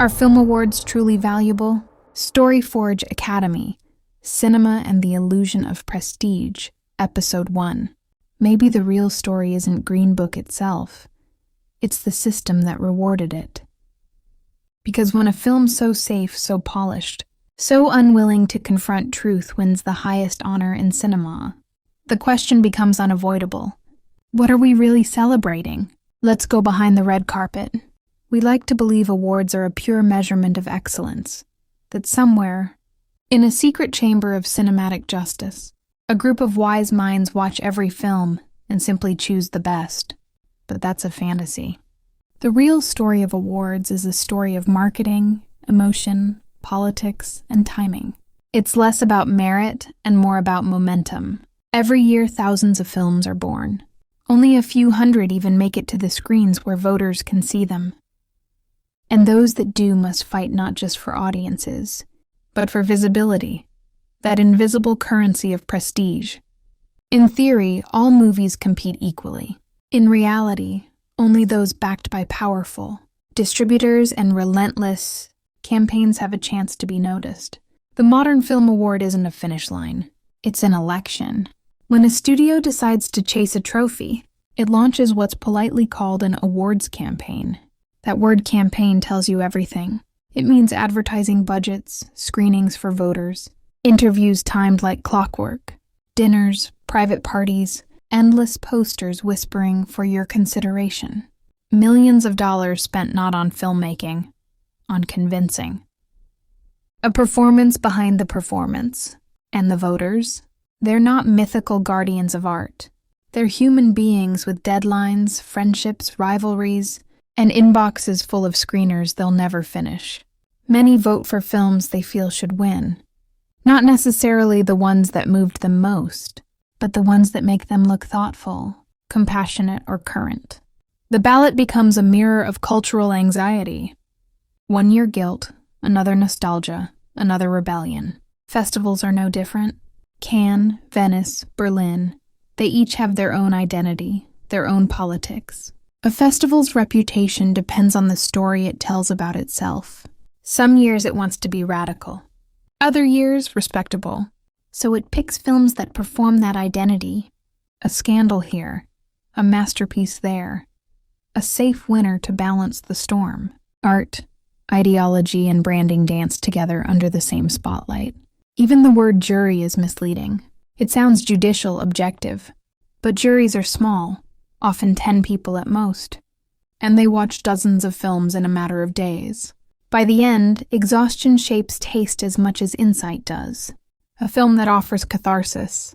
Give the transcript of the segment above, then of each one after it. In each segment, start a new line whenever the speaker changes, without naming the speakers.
Are film awards truly valuable? Storyforge Academy, Cinema and the Illusion of Prestige, Episode 1. Maybe the real story isn't Green Book itself. It's the system that rewarded it. Because when a film so safe, so polished, so unwilling to confront truth wins the highest honor in cinema, the question becomes unavoidable. What are we really celebrating? Let's go behind the red carpet. We like to believe awards are a pure measurement of excellence, that somewhere, in a secret chamber of cinematic justice, a group of wise minds watch every film and simply choose the best. But that's a fantasy. The real story of awards is a story of marketing, emotion, politics, and timing. It's less about merit and more about momentum. Every year, thousands of films are born. Only a few hundred even make it to the screens where voters can see them. And those that do must fight not just for audiences, but for visibility, that invisible currency of prestige. In theory, all movies compete equally. In reality, only those backed by powerful distributors and relentless campaigns have a chance to be noticed. The Modern Film Award isn't a finish line. It's an election. When a studio decides to chase a trophy, it launches what's politely called an awards campaign. That word campaign tells you everything. It means advertising budgets, screenings for voters, interviews timed like clockwork, dinners, private parties, endless posters whispering for your consideration. Millions of dollars spent not on filmmaking, on convincing. A performance behind the performance. And the voters? They're not mythical guardians of art. They're human beings with deadlines, friendships, rivalries, and inboxes full of screeners they'll never finish. Many vote for films they feel should win. Not necessarily the ones that moved them most, but the ones that make them look thoughtful, compassionate, or current. The ballot becomes a mirror of cultural anxiety. One year guilt, another nostalgia, another rebellion. Festivals are no different. Cannes, Venice, Berlin, they each have their own identity, their own politics. A festival's reputation depends on the story it tells about itself. Some years it wants to be radical. Other years, respectable. So it picks films that perform that identity. A scandal here, a masterpiece there. A safe winner to balance the storm. Art, ideology, and branding dance together under the same spotlight. Even the word jury is misleading. It sounds judicial, objective. But juries are small, often 10 people at most. And they watch dozens of films in a matter of days. By the end, exhaustion shapes taste as much as insight does. A film that offers catharsis,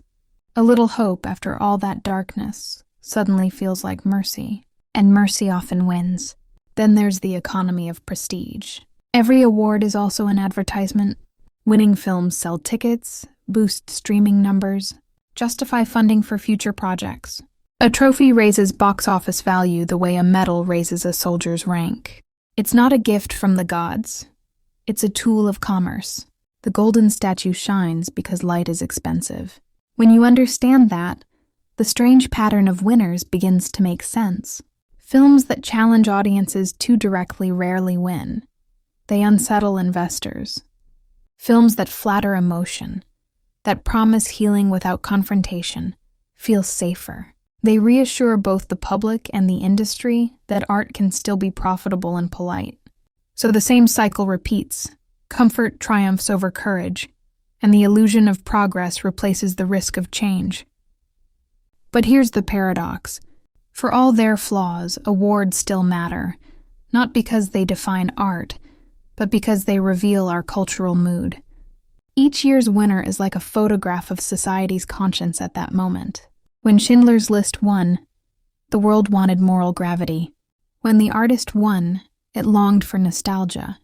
a little hope after all that darkness, suddenly feels like mercy. And mercy often wins. Then there's the economy of prestige. Every award is also an advertisement. Winning films sell tickets, boost streaming numbers, justify funding for future projects. A trophy raises box office value the way a medal raises a soldier's rank. It's not a gift from the gods. It's a tool of commerce. The golden statue shines because light is expensive. When you understand that, the strange pattern of winners begins to make sense. Films that challenge audiences too directly rarely win. They unsettle investors. Films that flatter emotion, that promise healing without confrontation, feel safer. They reassure both the public and the industry that art can still be profitable and polite. So the same cycle repeats. Comfort triumphs over courage, and the illusion of progress replaces the risk of change. But here's the paradox. For all their flaws, awards still matter, not because they define art, but because they reveal our cultural mood. Each year's winner is like a photograph of society's conscience at that moment. When Schindler's List won, the world wanted moral gravity. When the artist won, it longed for nostalgia.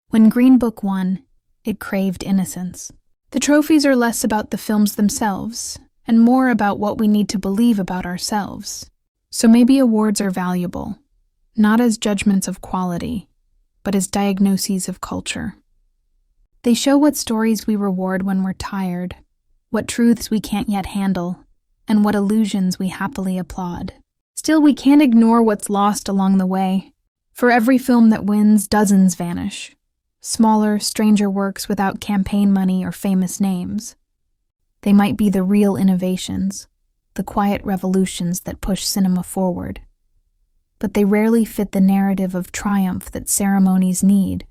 When Green Book won, it craved innocence. The trophies are less about the films themselves, and more about what we need to believe about ourselves. So maybe awards are valuable, not as judgments of quality, but as diagnoses of culture. They show what stories we reward when we're tired, what truths we can't yet handle, and what illusions we happily applaud. Still, we can't ignore what's lost along the way. For every film that wins, dozens vanish. Smaller, stranger works without campaign money or famous names. They might be the real innovations, the quiet revolutions that push cinema forward. But they rarely fit the narrative of triumph that ceremonies need.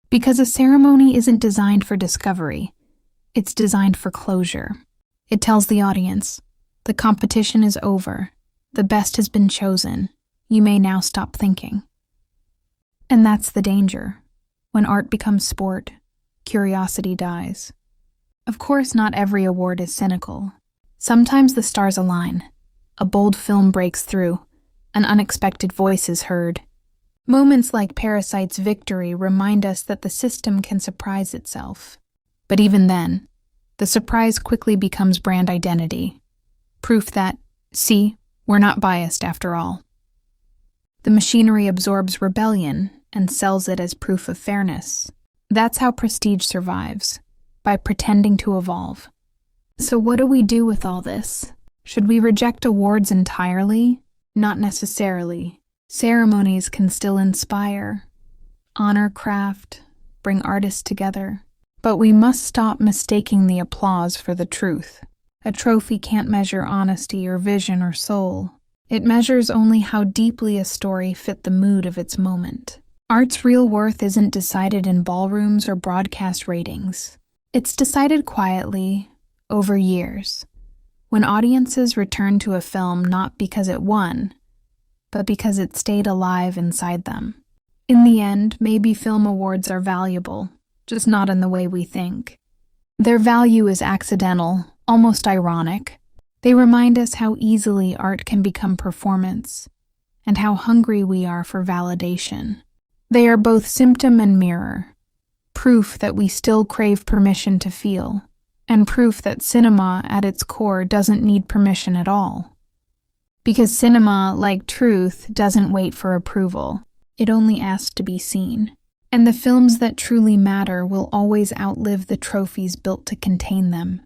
Because a ceremony isn't designed for discovery, it's designed for closure. It tells the audience, the competition is over, the best has been chosen, you may now stop thinking. And that's the danger. When art becomes sport, curiosity dies. Of course, not every award is cynical. Sometimes the stars align. A bold film breaks through. An unexpected voice is heard. Moments like Parasite's victory remind us that the system can surprise itself. But even then, the surprise quickly becomes brand identity. Proof that, see, we're not biased after all. The machinery absorbs rebellion and sells it as proof of fairness. That's how prestige survives, by pretending to evolve. So what do we do with all this? Should we reject awards entirely? Not necessarily. Ceremonies can still inspire, honor craft, bring artists together. But we must stop mistaking the applause for the truth. A trophy can't measure honesty or vision or soul. It measures only how deeply a story fit the mood of its moment. Art's real worth isn't decided in ballrooms or broadcast ratings. It's decided quietly, over years, when audiences return to a film not because it won, but because it stayed alive inside them. In the end, maybe film awards are valuable, just not in the way we think. Their value is accidental, almost ironic. They remind us how easily art can become performance, and how hungry we are for validation. They are both symptom and mirror, proof that we still crave permission to feel, and proof that cinema at its core doesn't need permission at all. Because cinema, like truth, doesn't wait for approval. It only asks to be seen. And the films that truly matter will always outlive the trophies built to contain them.